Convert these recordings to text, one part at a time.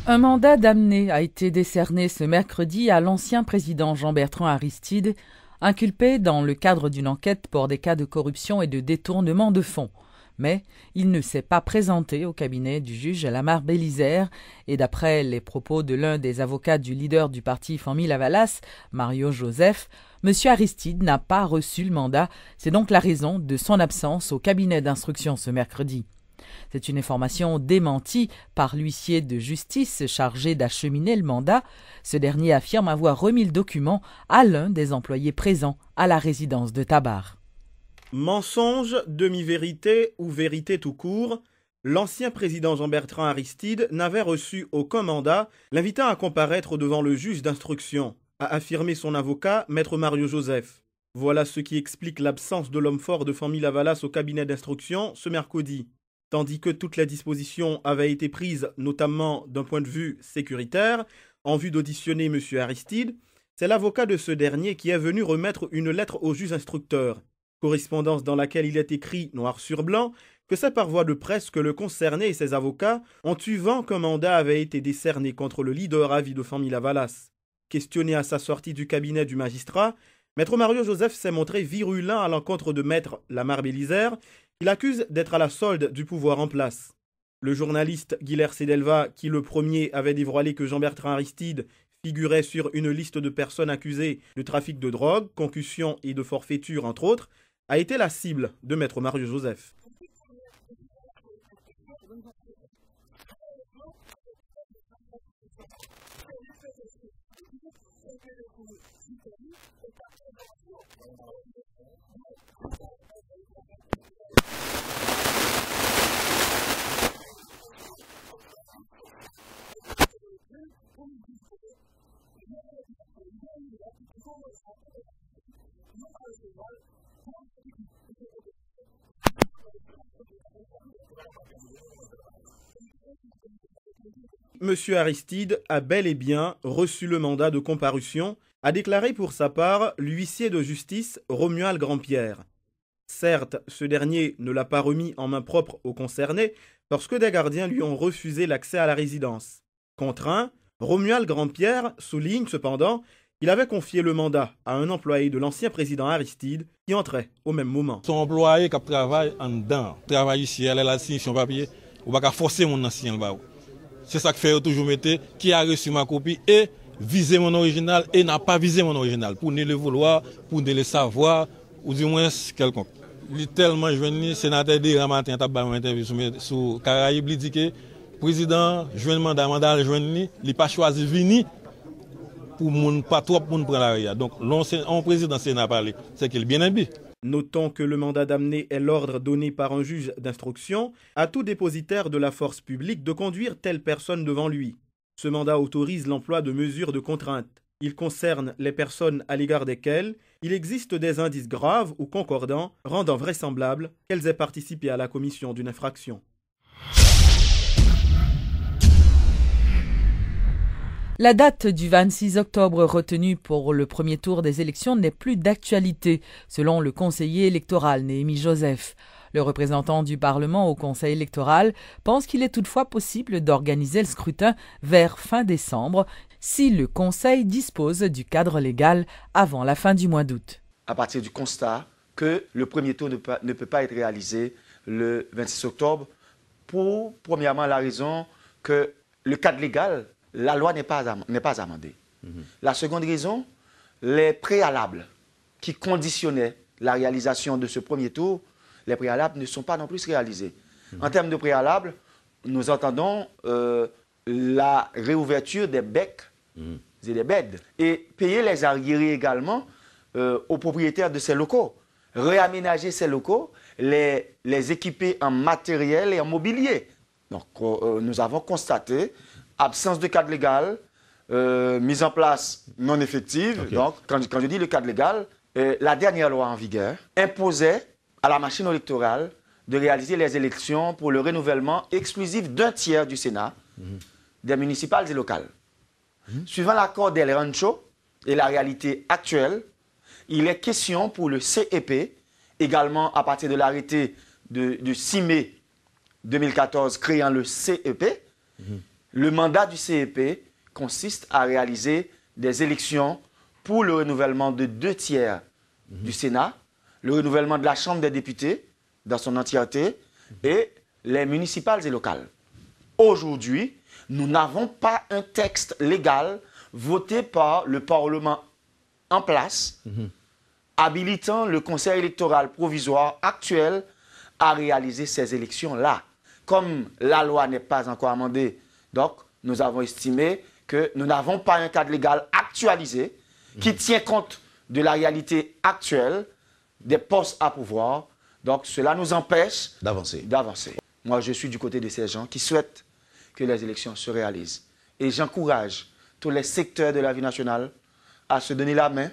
Un mandat d'amener a été décerné ce mercredi à l'ancien président Jean-Bertrand Aristide, inculpé dans le cadre d'une enquête pour des cas de corruption et de détournement de fonds. Mais il ne s'est pas présenté au cabinet du juge Lamar Bélisaire et d'après les propos de l'un des avocats du leader du parti Famille Lavalas, Mario Joseph, M. Aristide n'a pas reçu le mandat. C'est donc la raison de son absence au cabinet d'instruction ce mercredi. C'est une information démentie par l'huissier de justice chargé d'acheminer le mandat. Ce dernier affirme avoir remis le document à l'un des employés présents à la résidence de Tabar. Mensonge, demi-vérité ou vérité tout court, l'ancien président Jean-Bertrand Aristide n'avait reçu aucun mandat l'invitant à comparaître devant le juge d'instruction, a affirmé son avocat, maître Mario Joseph. Voilà ce qui explique l'absence de l'homme fort de Famille Lavalas au cabinet d'instruction ce mercredi. Tandis que toutes les dispositions avaient été prises, notamment d'un point de vue sécuritaire, en vue d'auditionner M. Aristide, c'est l'avocat de ce dernier qui est venu remettre une lettre au juge instructeur. Correspondance dans laquelle il est écrit, noir sur blanc, que c'est par voie de presse que le concerné et ses avocats ont eu vent qu'un mandat avait été décerné contre le leader à vie de Famille Lavalas. Questionné à sa sortie du cabinet du magistrat, maître Mario Joseph s'est montré virulent à l'encontre de maître Lamar Bélisaire. Il accuse d'être à la solde du pouvoir en place. Le journaliste Guilher Sedelva, qui le premier avait dévoilé que Jean-Bertrand Aristide figurait sur une liste de personnes accusées de trafic de drogue, concussion et de forfaiture entre autres, a été la cible de maître Mario Joseph. Monsieur Aristide a bel et bien reçu le mandat de comparution, a déclaré pour sa part l'huissier de justice Romuald Grandpierre. Certes, ce dernier ne l'a pas remis en main propre aux concernés parce que des gardiens lui ont refusé l'accès à la résidence. Contraint, Romuald Grandpierre souligne cependant qu'il avait confié le mandat à un employé de l'ancien président Aristide qui entrait au même moment. Son employé qui travaille en dedans, travaille ici, elle a la signature papier, on va pas forcer mon ancien là. C'est ça que fait toujours mettre qui a reçu ma copie et viser mon original et n'a pas visé mon original pour ne le vouloir, pour ne le savoir ou du moins quelconque. Il est tellement jeune, sénateur de Ramatin t'a une interview sur Caraïbes, il dit que président jeune mandat jeune, il pas choisi venir pour moun pas trop pour prendre la ria. Donc on président Sénat parlé, c'est qu'il bien habillé. Notons que le mandat d'amener est l'ordre donné par un juge d'instruction à tout dépositaire de la force publique de conduire telle personne devant lui. Ce mandat autorise l'emploi de mesures de contrainte. Il concerne les personnes à l'égard desquelles il existe des indices graves ou concordants rendant vraisemblable qu'elles aient participé à la commission d'une infraction. La date du 26 octobre retenue pour le premier tour des élections n'est plus d'actualité, selon le conseiller électoral Néhémie Joseph. Le représentant du Parlement au Conseil électoral pense qu'il est toutefois possible d'organiser le scrutin vers fin décembre si le Conseil dispose du cadre légal avant la fin du mois d'août. À partir du constat que le premier tour ne peut pas être réalisé le 26 octobre pour, premièrement, la raison que le cadre légal, la loi n'est pas amendée. La seconde raison, les préalables qui conditionnaient la réalisation de ce premier tour, les préalables ne sont pas non plus réalisés. En termes de préalables, nous entendons la réouverture des becs et des beds et payer les arriérés également aux propriétaires de ces locaux, réaménager ces locaux, les équiper en matériel et en mobilier. Donc nous avons constaté absence de cadre légal, mise en place non effective. Okay. Donc, quand je dis le cadre légal, la dernière loi en vigueur imposait à la machine électorale de réaliser les élections pour le renouvellement exclusif d'un tiers du Sénat, des municipales et locales. Suivant l'accord d'El Rancho et la réalité actuelle, il est question pour le CEP, également à partir de l'arrêté du 6 mai 2014 créant le CEP, Le mandat du CEP consiste à réaliser des élections pour le renouvellement de 2/3 du Sénat, le renouvellement de la Chambre des députés dans son entièreté et les municipales et locales. Aujourd'hui, nous n'avons pas un texte légal voté par le Parlement en place, habilitant le Conseil électoral provisoire actuel à réaliser ces élections-là. Comme la loi n'est pas encore amendée, donc nous avons estimé que nous n'avons pas un cadre légal actualisé qui tient compte de la réalité actuelle des postes à pouvoir. Donc cela nous empêche d'avancer. Moi, je suis du côté de ces gens qui souhaitent que les élections se réalisent. Et j'encourage tous les secteurs de la vie nationale à se donner la main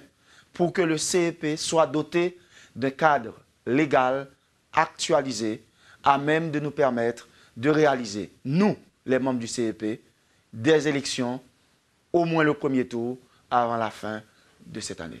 pour que le CEP soit doté d'un cadre légal actualisé à même de nous permettre de réaliser, nous, les membres du CEP, des élections, au moins le premier tour, avant la fin de cette année.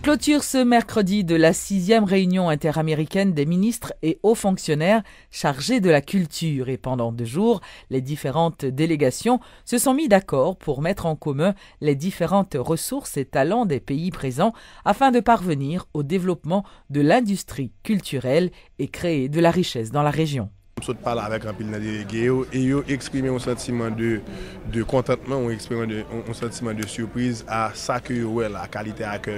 Clôture ce mercredi de la 6e réunion interaméricaine des ministres et hauts fonctionnaires chargés de la culture. Et pendant 2 jours, les différentes délégations se sont mis d'accord pour mettre en commun les différentes ressources et talents des pays présents afin de parvenir au développement de l'industrie culturelle et créer de la richesse dans la région. Je parle avec un pile de délégués et ils ont exprimé un sentiment de contentement, un sentiment de surprise à ça que la qualité à cœur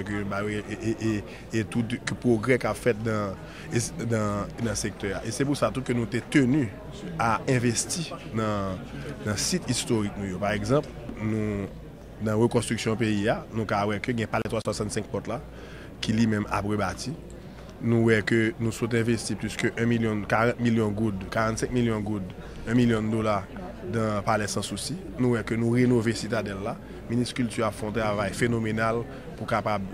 et tout le progrès qu'a fait dans le secteur. Et c'est pour ça que nous sommes tenus à investir dans le site historique. Par exemple, nous, dans la reconstruction pays, nous avons un palais 365 portes là, qui lui-même a rebâti. Nous voyons que nous souhaitons investir plus que 1 million, 40 millions de gouttes, 45 millions de gouttes, $1 million dans le palais sans souci. Nous voyons que nous rénovons Citadelle là. Le ministre de la Culture a fait un travail phénoménal pour capable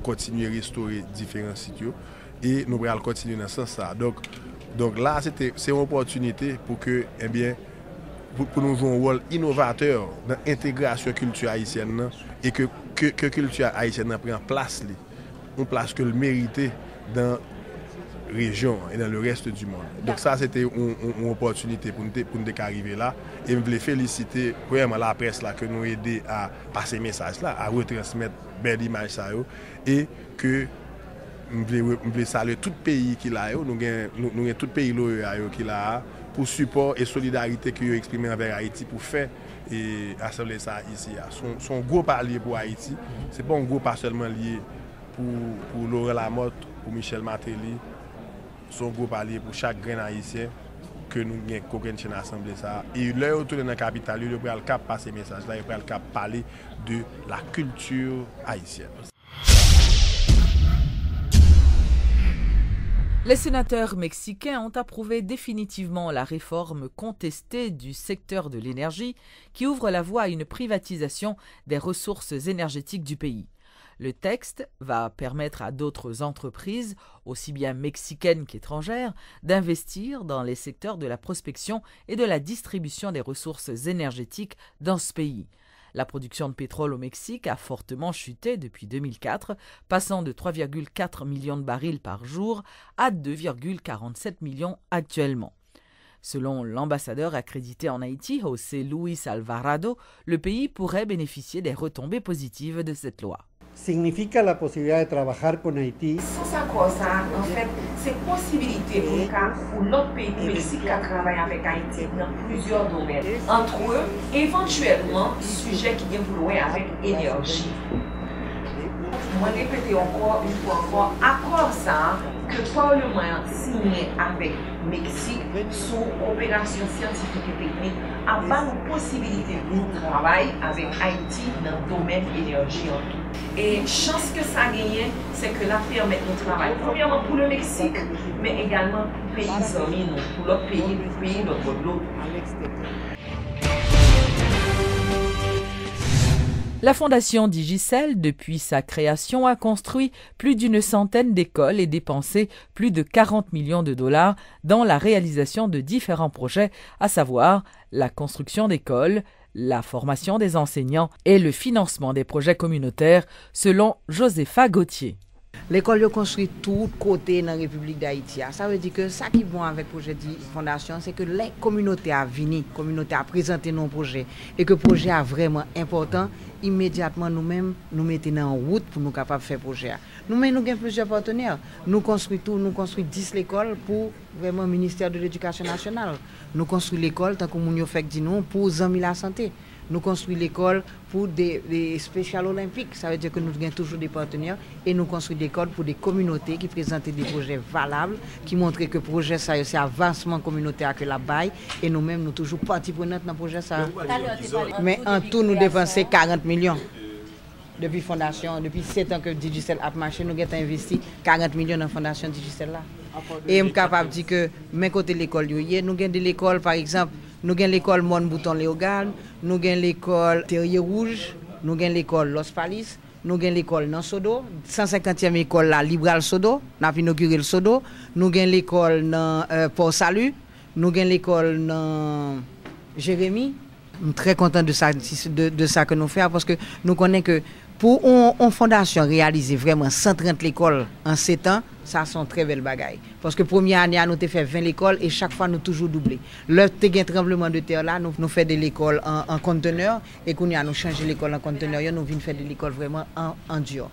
continuer à restaurer différents sites. Et nous allons continuer dans ce sens. Donc là, c'est une opportunité pour que, pour nous jouer un rôle innovateur dans l'intégration culture haïtienne et que la culture haïtienne prenne place, une place que le mérite dans la région et dans le reste du monde. Donc ça, c'était une opportunité pour nous arriver là. Et je voulais féliciter vraiment la presse là, que nous aidé à passer ce message là, à retransmettre belle image ça. Et que je voulais saluer tout pays qui l'a, nous avons tout pays qui l'a pour support et solidarité qu'ils ont exprimé envers Haïti pour faire et assembler ça ici. Son gros palier pour Haïti, ce n'est pas un gros pas seulement lié pour Laurent Lamotte, pour Michel Martelly, son groupe allié pour chaque grain haïtien que nous avons assemblé ça. Et là, autour de la capitale, il y a le cap passer message là, il y a le cap parler de la culture haïtienne. Les sénateurs mexicains ont approuvé définitivement la réforme contestée du secteur de l'énergie qui ouvre la voie à une privatisation des ressources énergétiques du pays. Le texte va permettre à d'autres entreprises, aussi bien mexicaines qu'étrangères, d'investir dans les secteurs de la prospection et de la distribution des ressources énergétiques dans ce pays. La production de pétrole au Mexique a fortement chuté depuis 2004, passant de 3,4 millions de barils par jour à 2,47 millions actuellement. Selon l'ambassadeur accrédité en Haïti, José Luis Alvarado, le pays pourrait bénéficier des retombées positives de cette loi. Significa la posibilidad de trabajar con Haití. Sans sa cause, en fait, c'est possibilité pour l'autre pays, le Mexique, à travailler avec Haïti dans plusieurs domaines. Entre eux, éventuellement, sujet qui vient pour loin avec énergie. Moi, répéter encore une fois encore, accord ça que le Parlement a signé avec Mexique sous coopération scientifique et technique a pas une possibilité de travailler avec Haïti dans le domaine énergie en tout. Et chance que ça a gagné, c'est que la permet de travailler premièrement pour le Mexique, mais également pour les pays amis, pour l'autre pays, notre lot. La Fondation Digicel, depuis sa création, a construit plus d'une centaine d'écoles et dépensé plus de 40 millions de dollars dans la réalisation de différents projets, à savoir la construction d'écoles, la formation des enseignants et le financement des projets communautaires, selon Josepha Gauthier. L'école est construite tout côté dans la République d'Haïti. Ça veut dire que ça qui est bon avec le projet de fondation, c'est que les communautés a venu, les communautés a présenté nos projets et que le projet est vraiment important. Immédiatement, nous-mêmes, nous mettons en route pour nous capables de faire le projet. Nous-mêmes, nous avons plusieurs partenaires. Nous construisons 10 écoles pour vraiment le ministère de l'Éducation nationale. Nous construisons l'école, tant que nous fait dit nous, pour les amis de la santé. Nous construisons l'école pour des spéciales olympiques. Ça veut dire que nous avons toujours des partenaires et nous construisons l'école pour des communautés qui présentent des projets valables, qui montrent que le projet, c'est avancement communautaire que la baille. Et nous-mêmes, nous toujours partie prenante dans le projet. Mais en tout, nous dépensons 40 millions. Depuis fondation, depuis 7 ans que Digicel a marché, nous avons investi 40 millions dans la fondation Digicel là. Et je suis capable de dire que, mes côtés de l'école, nous avons de l'école, par exemple, nous avons l'école Mon Bouton Léogane, nous avons l'école Terrier Rouge, nous avons l'école Los Palis, nous avons l'école Nan Sodo, 150e école là, Libral Sodo, nous avons inauguré le Sodo, nous avons l'école Port Salut, nous avons l'école Jérémy. Je suis très content de ça que nous faisons parce que nous connaissons que pour une fondation réaliser vraiment 130 écoles en 7 ans, ça sont très belles bagailles. Parce que première année, nous avons fait 20 écoles et chaque fois, nous avons toujours doublé. Le tremblement de terre là, nous faisons de l'école en conteneur et nous avons changé l'école en conteneur, nous venons faire de l'école vraiment en dur.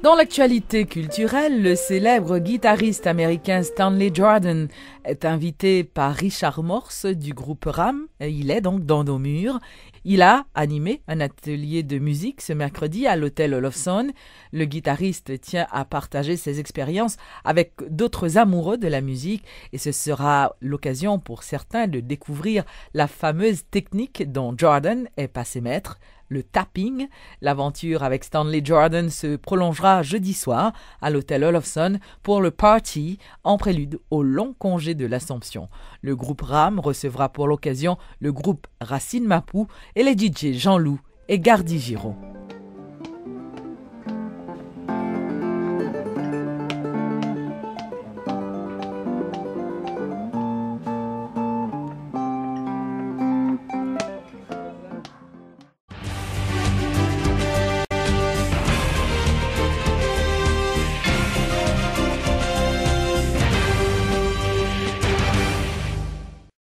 Dans l'actualité culturelle, le célèbre guitariste américain Stanley Jordan est invité par Richard Morse du groupe RAM. Il est donc dans nos murs. Il a animé un atelier de musique ce mercredi à l'hôtel Olofsson. Le guitariste tient à partager ses expériences avec d'autres amoureux de la musique et ce sera l'occasion pour certains de découvrir la fameuse technique dont Jordan est passé maître, le tapping. L'aventure avec Stanley Jordan se prolongera jeudi soir à l'hôtel Olofsson pour le party en prélude au long congé de l'Assomption. Le groupe RAM recevra pour l'occasion le groupe Racine Mapou et les DJ Jean Loup et Gardy Giraud.